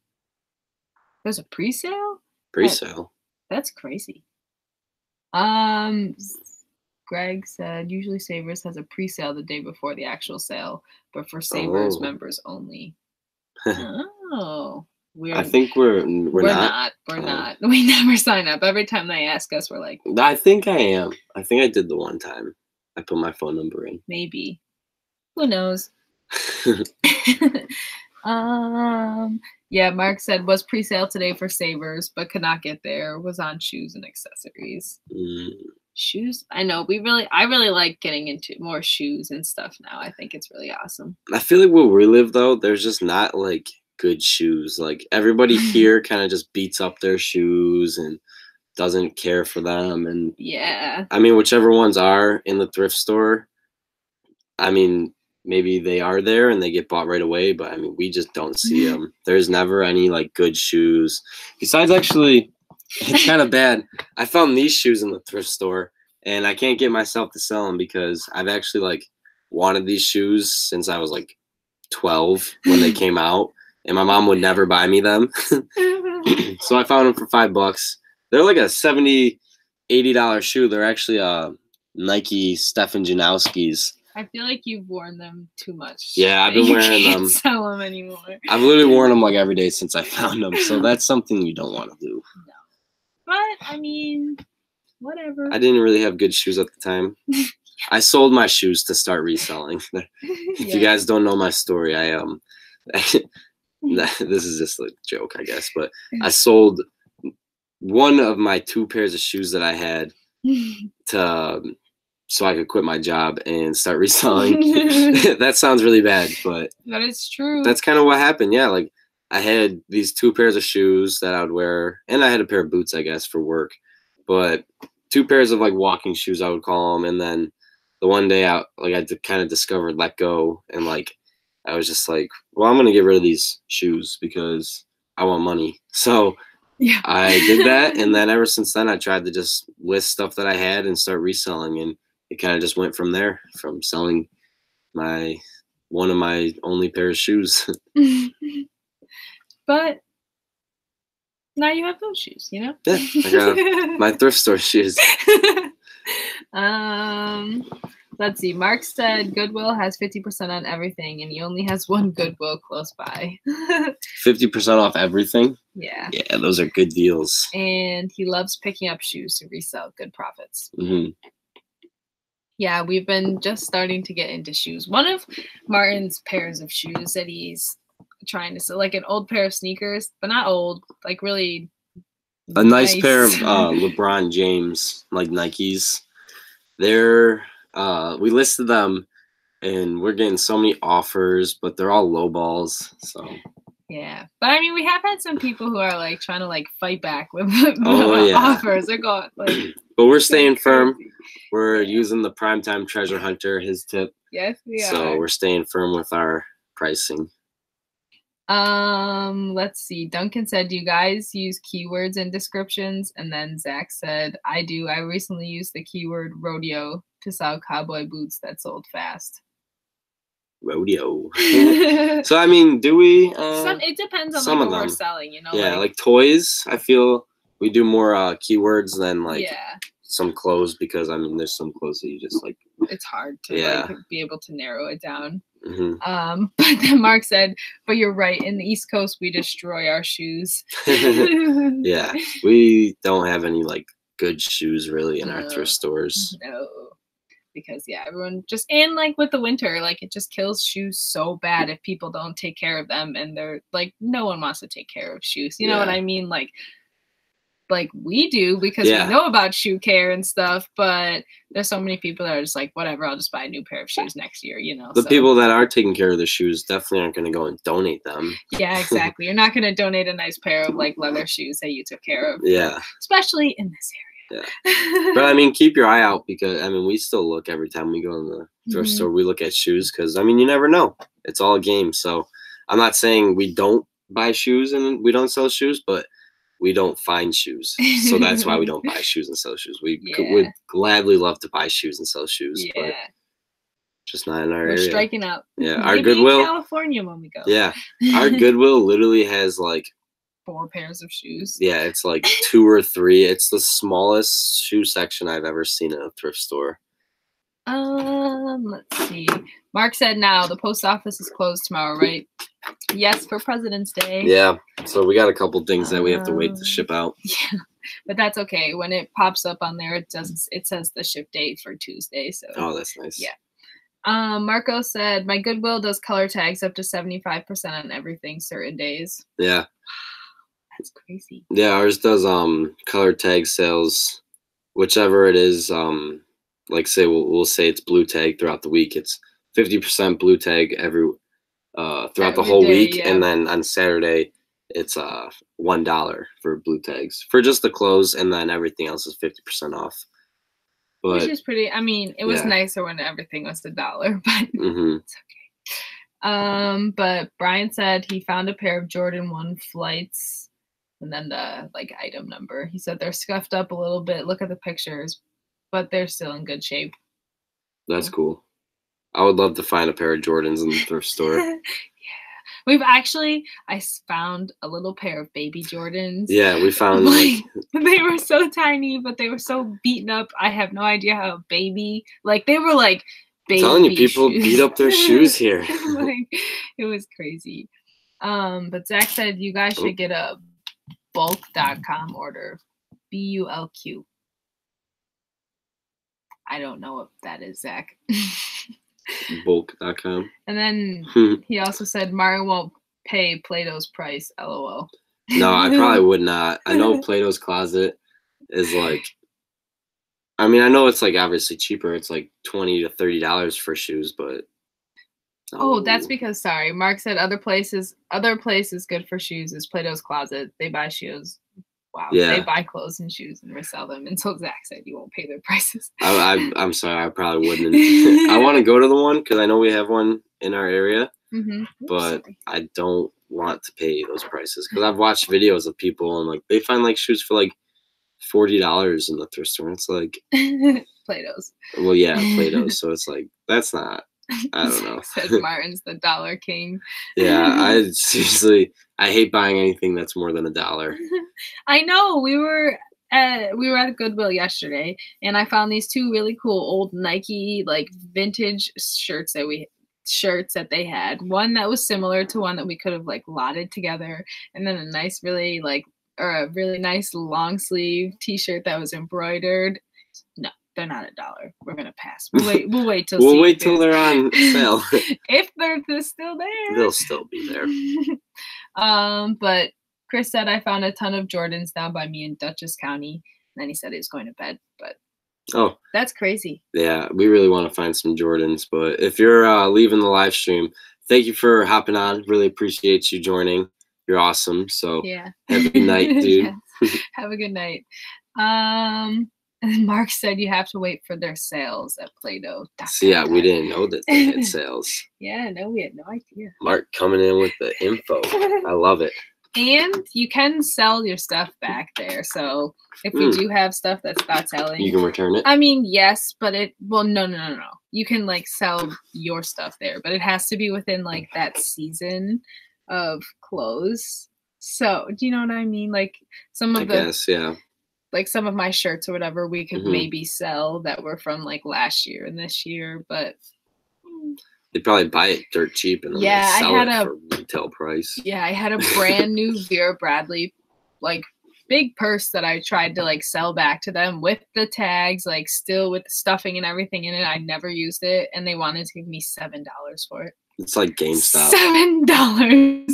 There's a pre-sale? Pre-sale. That's crazy. Greg said, usually Savers has a pre-sale the day before the actual sale, but for Savers members only. Oh. I think we're not. We're not. We never sign up. Every time they ask us, we're like, I think I am. I think I did the one time. I put my phone number in. Maybe. Who knows? Yeah, Mark said was pre-sale today for Savers, but could not get there. Was on shoes and accessories. Shoes? I know. I really like getting into more shoes and stuff now. I think it's really awesome. I feel like where we live though, there's just not like good shoes. Like everybody here kind of just beats up their shoes and doesn't care for them. And yeah, I mean, whichever ones are in the thrift store, I mean, maybe they are there and they get bought right away, but I mean, we just don't see them. There's never any like good shoes. Besides, actually, it's kind of bad. I found these shoes in the thrift store and I can't get myself to sell them because I've actually like wanted these shoes since I was like 12 when they came out, and my mom would never buy me them. So I found them for $5. They're like a $70-$80 shoe. They're actually Nike Stephen Janowski's. I feel like you've worn them too much. Yeah, I've been wearing them. Sell them anymore. I've literally worn them like every day since I found them. So that's something you don't want to do. No. But I mean, whatever. I didn't really have good shoes at the time. I sold my shoes to start reselling. If you guys don't know my story, this is just a joke, I guess, but I sold one of my 2 pairs of shoes that I had so I could quit my job and start reselling. That sounds really bad, but that is true. That's kind of what happened. Yeah, like I had these 2 pairs of shoes that I would wear, and I had a pair of boots, I guess, for work, but 2 pairs of like walking shoes, I would call them, and then the one day I kind of discovered Let Go, and like I was just like, well, I'm gonna get rid of these shoes because I want money. So yeah, I did that, and then ever since then I tried to just list stuff that I had and start reselling, and it kind of just went from there, from selling one of my only pair of shoes. But now you have those shoes, you know? Yeah, I got my thrift store shoes. Let's see. Mark said Goodwill has 50% on everything, and he only has one Goodwill close by. 50% off everything? Yeah. Yeah, those are good deals. And he loves picking up shoes to resell. Good profits. Mm-hmm. Yeah, we've been just starting to get into shoes. One of Martin's pairs of shoes that he's trying to sell, like an old pair of sneakers, but not old, like really a nice pair of LeBron James, like Nikes. They're we listed them, and we're getting so many offers, but they're all low balls. So yeah, but I mean, we have had some people who are like trying to like fight back with offers. They're going like, but we're staying firm. We're using the Primetime Treasure Hunter, his tip. Yes, we are. So we're staying firm with our pricing. Let's see. Duncan said, do you guys use keywords in descriptions? And then Zach said, I do. I recently used the keyword rodeo to sell cowboy boots that sold fast. Rodeo. So, I mean, do we? It depends on like what we're selling, you know? Yeah, like toys, I feel we do more keywords than like some clothes, because, I mean, there's some clothes that you just like. It's hard to like be able to narrow it down. Mm-hmm. But then Mark said, but you're right. In the East Coast, we destroy our shoes. Yeah, we don't have any like good shoes really in our thrift stores. No, because everyone just, and like with the winter, like it just kills shoes so bad if people don't take care of them, and they're like, no one wants to take care of shoes. You know what I mean? Like we do, because we know about shoe care and stuff, but there's so many people that are just like, whatever, I'll just buy a new pair of shoes next year, you know. The people that are taking care of their shoes definitely aren't going to go and donate them. Yeah, exactly. You're not going to donate a nice pair of like leather shoes that you took care of. Yeah. Especially in this area. Yeah. But I mean, keep your eye out, because I mean, we still look every time we go in the thrift store, we look at shoes, because I mean, you never know. It's all a game. So I'm not saying we don't buy shoes and we don't sell shoes, but we don't find shoes. So that's why we don't buy shoes and sell shoes. We would gladly love to buy shoes and sell shoes, but just not in our area. We're striking out. Yeah, our Goodwill. California when we go. Yeah, our Goodwill literally has like 4 pairs of shoes. Yeah, it's like 2 or 3. It's the smallest shoe section I've ever seen in a thrift store. Let's see. Mark said now the post office is closed tomorrow, right? Yes, for President's Day. Yeah, so we got a couple things that we have to wait to ship out. Yeah, but that's okay. When it pops up on there, it says the ship date for Tuesday. So that's nice. Yeah. Marco said my Goodwill does color tags up to 75% on everything certain days. Yeah. That's crazy. Yeah, ours does color tag sales, whichever it is. Like say we'll say it's blue tag throughout the week. It's 50% blue tag throughout the whole week, and then on Saturday it's $1 for blue tags for just the clothes, and then everything else is 50% off. But, which is pretty. I mean, it was nicer when everything was $1, but it's okay. But Brian said he found a pair of Jordan 1 flights, and then the like item number. He said they're scuffed up a little bit. Look at the pictures, but they're still in good shape. That's cool. I would love to find a pair of Jordans in the thrift store. Yeah. We've actually, I found a little pair of baby Jordans. Yeah, we found like they were so tiny, but they were so beaten up. I have no idea how a baby, like they were like baby. I'm telling you, people beat up their shoes here. Like it was crazy. But Zach said you guys should get a bulk.com order. BULQ. I don't know what that is, Zach. Bulk.com. And then he also said Mario won't pay Plato's price, LOL. No, I probably would not. I know Plato's Closet is like, I mean, I know it's like obviously cheaper. It's like $20 to $30 for shoes, but. Oh, that's because, sorry, Mark said other places good for shoes is Plato's Closet. They buy shoes. Wow. Yeah. They buy clothes and shoes and resell them. And so Zach said you won't pay their prices. I'm sorry. I probably wouldn't. I want to go to the one because I know we have one in our area. But I don't want to pay those prices because I've watched videos of people and like they find like shoes for like $40 in the thrift store. It's like Plato's. Well, yeah, Plato's. So it's like that's not. I don't know. Said Martin's the dollar king. Yeah, I seriously, I hate buying anything that's more than $1. I know. We were at a Goodwill yesterday, and I found these 2 really cool old Nike like vintage shirts that they had. One that was similar to one that we could have like lotted together, and then a really nice long sleeve T-shirt that was embroidered. No. They're not $1. We're gonna pass. We'll wait till we'll wait till they're on sale. If they're still there, they'll still be there. But Chris said I found a ton of Jordans down by me in Dutchess County. And then he said he was going to bed, but that's crazy. Yeah, we really want to find some Jordans. But if you're leaving the live stream, thank you for hopping on. Really appreciate you joining. You're awesome. So yeah, have a good night, dude. Have a good night. And Mark said you have to wait for their sales at Play-Doh. So yeah, we didn't know that they had sales. Yeah, no, we had no idea. Mark coming in with the info. I love it. And you can sell your stuff back there. So if you do have stuff that's not selling, you can return it. I mean, yes, but no. You can like sell your stuff there, but it has to be within like that season of clothes. So do you know what I mean? Like I guess, yeah. Like some of my shirts or whatever we could maybe sell that were from like last year and this year, but they'd probably buy it dirt cheap and then sell it for retail price. Yeah, I had a brand new Vera Bradley like big purse that I tried to like sell back to them with the tags, like still with the stuffing and everything in it. I never used it, and they wanted to give me $7 for it. It's like GameStop. $7.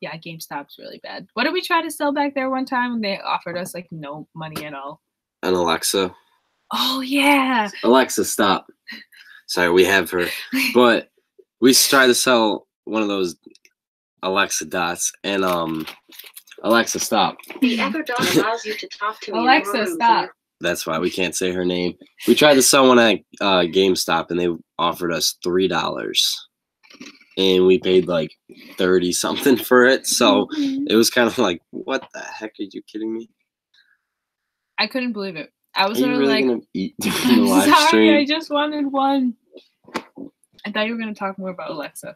Yeah, GameStop's really bad. What did we try to sell back there one time when they offered us like no money at all? An Alexa. Oh yeah. Alexa, stop. Sorry, we have her. But we tried to sell one of those Alexa dots, and Alexa, stop. The Echo Dot allows you to talk to me. Alexa, stop. That's why we can't say her name. We tried to sell one at GameStop, and they offered us $3. And we paid like 30 something for it. So it was kind of like, what the heck? Are you kidding me? I couldn't believe it. I was really like, gonna eat during the live sorry, stream? I just wanted one. I thought you were going to talk more about Alexa.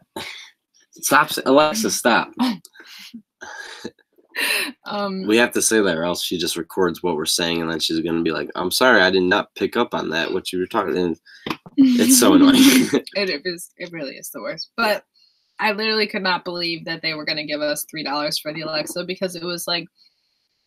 Stop. Alexa, stop. We have to say that or else she just records what we're saying and then she's going to be like, I'm sorry, I did not pick up on that, what you were talking. And it's so annoying. It really is the worst. But I literally could not believe that they were going to give us $3 for the Alexa because it was like,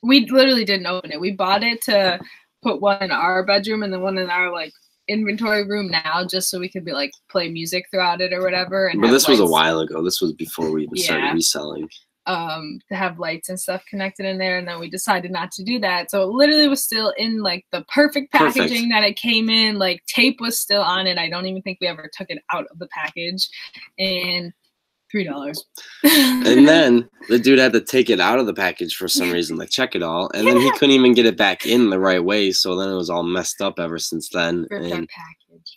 we literally didn't open it. We bought it to put one in our bedroom and then one in our like inventory room now just so we could be like play music throughout it or whatever. And but this was a while ago. This was before we even started reselling. to have lights and stuff connected in there, and then we decided not to do that. So it literally was still in like the perfect packaging that it came in. Like tape was still on it. I don't even think we ever took it out of the package. And $3. And then the dude had to take it out of the package for some reason, like check it all, and then he couldn't even get it back in the right way. So then it was all messed up ever since then.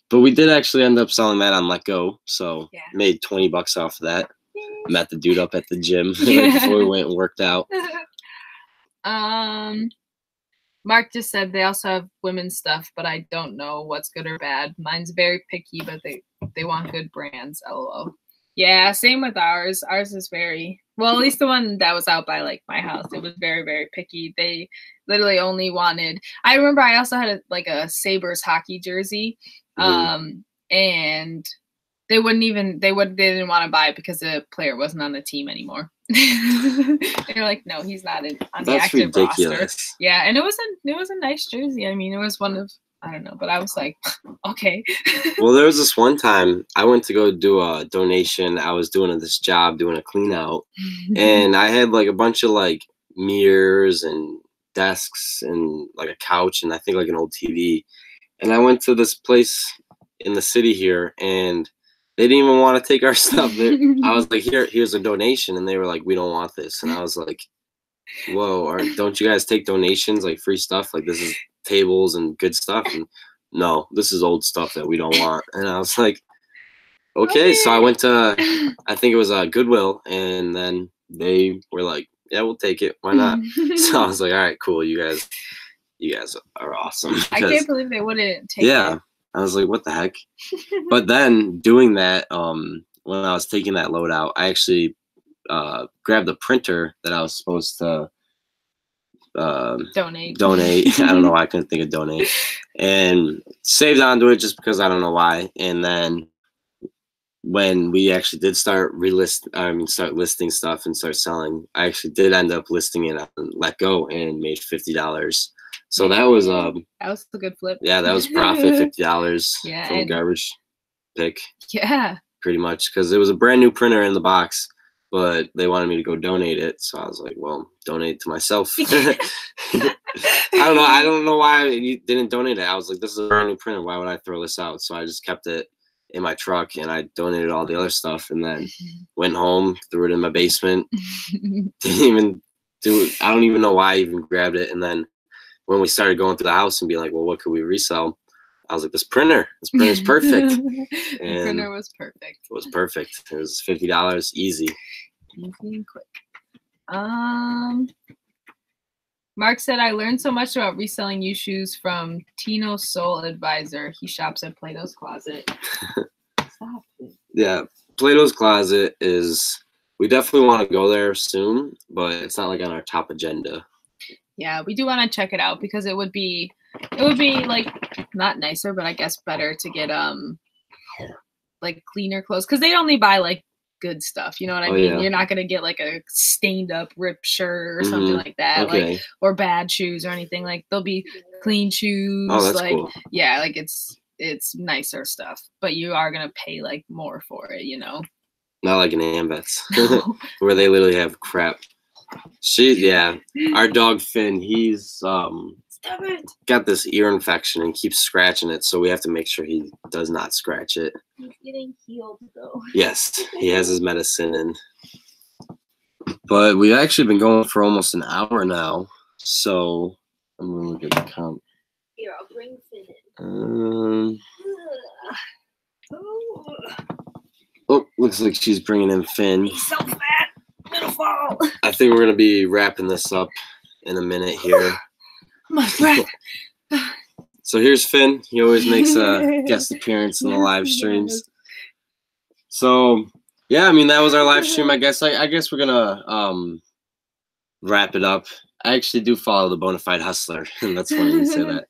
But we did actually end up selling that on Let Go, so made $20 off of that. Met the dude up at the gym before we went and worked out. Mark just said they also have women's stuff, but I don't know what's good or bad. Mine's very picky, but they want good brands. LOL. Yeah, same with ours. Ours is very, well, at least the one that was out by like my house, it was very, very picky. They literally only wanted, I remember I also had a Sabres hockey jersey, and they didn't want to buy it because the player wasn't on the team anymore. They were like, no, he's not on the active roster. Yeah, and it was a nice jersey. I mean, it was one of, I don't know, but I was like, okay. Well, there was this one time I went to go do a donation. I was doing this job, doing a clean out, and I had like a bunch of like mirrors and desks and like a couch and I think like an old TV. And I went to this place in the city here, and they didn't even want to take our stuff. I was like, here's a donation, and they were like, we don't want this. And I was like, whoa, don't you guys take donations, like free stuff? Like this is tables and good stuff, and no, this is old stuff that we don't want. And I was like, okay. So I went to, I think it was Goodwill, and then they were like, yeah, we'll take it, why not? So I was like, all right, cool, you guys are awesome. I can't believe they wouldn't take it. I was like, what the heck? But then doing that, when I was taking that load out, I actually grabbed the printer that I was supposed to donate. I don't know why I couldn't think of donate, and saved onto it just because I don't know why. And then when we actually did start listing stuff and start selling, I actually did end up listing it on Let Go and made $50. So that was a good flip. Yeah, that was profit, $50 yeah, from a garbage pick. Yeah, pretty much, because it was a brand new printer in the box. But they wanted me to go donate it, so I was like, well, donate it to myself. I don't know why you didn't donate it. I was like, this is a brand new printer. Why would I throw this out? So I just kept it in my truck, and I donated all the other stuff, and then went home, threw it in my basement. Didn't even do it. I don't even know why I even grabbed it. And then when we started going through the house and being like, well, what could we resell? I was like, this printer's perfect. And the printer was perfect. It was perfect. It was $50, easy. Easy and quick. Mark said, I learned so much about reselling used shoes from Tino Soul Advisor. He shops at Plato's Closet. Stop it. Yeah, Plato's Closet is, we definitely want to go there soon, but it's not like on our top agenda. Yeah, we do want to check it out because it would be like not nicer, but I guess better to get like cleaner clothes, because they only buy like good stuff, you know what I mean? Yeah. You're not gonna get like a stained up ripped shirt or something like that, like, or bad shoes or anything. Like they'll be clean shoes. Oh, that's like cool. Yeah, like it's nicer stuff, but you are gonna pay like more for it, you know. Not like an Ambets where they literally have crap. Our dog Finn, he's got this ear infection and keeps scratching it, so we have to make sure he does not scratch it. He's getting healed though. Yes, he has his medicine, but we've actually been going for almost an hour now, so I'm gonna look at the count. Here, I'll bring Finn in. Oh, looks like she's bringing in Finn. He's so fat. It'll fall. I think we're gonna be wrapping this up in a minute here. My breath. So here's Finn. He always makes a guest appearance in the live streams. So yeah, I mean, that was our live stream. I guess we're gonna wrap it up. I actually do follow the Bonafide Hustler, and that's funny you say that.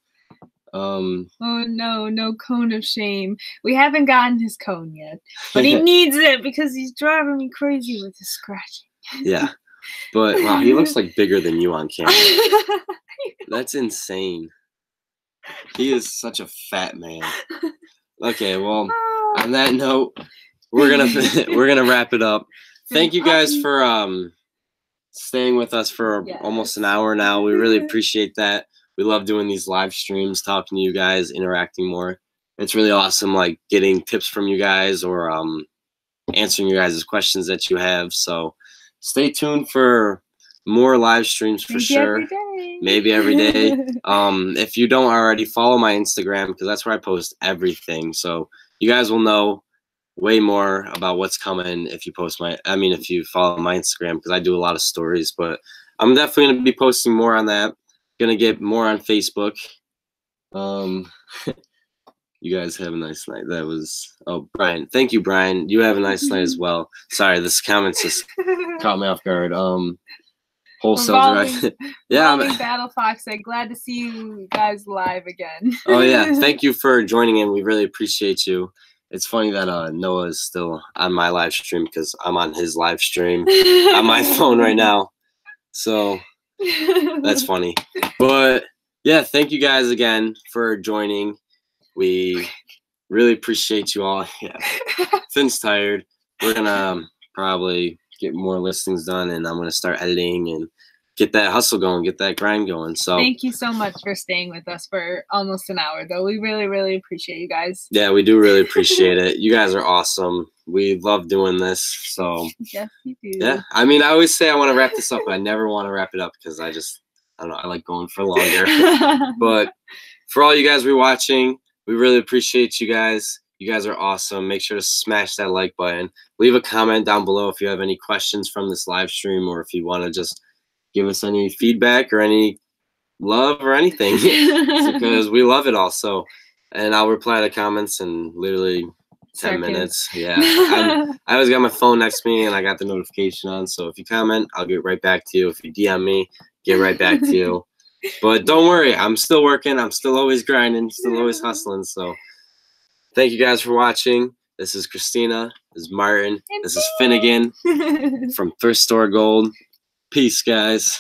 Oh no cone of shame. We haven't gotten his cone yet, but he needs it because he's driving me crazy with his scratching. Yeah, but wow, he looks like bigger than you on camera. That's insane. He is such a fat man. Okay, well, on that note, we're gonna wrap it up. Thank you guys for staying with us for almost an hour now. We really appreciate that. We love doing these live streams, talking to you guys, interacting more. It's really awesome, like getting tips from you guys or answering you guys' questions that you have. So stay tuned for more live streams for sure. Maybe every day. If you don't already, follow my Instagram because that's where I post everything. So you guys will know way more about what's coming if you if you follow my Instagram, because I do a lot of stories. But I'm definitely going to be posting more on that. Going to get more on Facebook. You guys have a nice night. That was, oh, Brian. Thank you, Brian. You have a nice night as well. Sorry, this comment just caught me off guard. Wholesale drive. Yeah. Battle Fox said, glad to see you guys live again. Oh, yeah. Thank you for joining in. We really appreciate you. It's funny that Noah is still on my live stream because I'm on his live stream on my phone right now. So that's funny. But, yeah, thank you guys again for joining. We really appreciate you all. Yeah. Finn's tired. We're going to probably get more listings done, and I'm going to start editing and get that hustle going, get that grind going. So thank you so much for staying with us for almost an hour, though. We really, really appreciate you guys. Yeah, we do really appreciate it. You guys are awesome. We love doing this. So yes, you do. Yeah, I mean, I always say I want to wrap this up, but I never want to wrap it up because I don't know, I like going for longer. But for all you guys rewatching, we really appreciate you guys. You guys are awesome. Make sure to smash that like button. Leave a comment down below if you have any questions from this live stream, or if you want to just give us any feedback or any love or anything, because we love it all. So, and I'll reply to comments in literally 10 minutes. Yeah. I always got my phone next to me and I got the notification on. So if you comment, I'll get right back to you. If you DM me, get right back to you. But don't worry, I'm still working. I'm still always grinding, still always hustling. So thank you guys for watching. This is Christina. This is Martin. This is Finnegan from Thrift Store Gold. Peace, guys.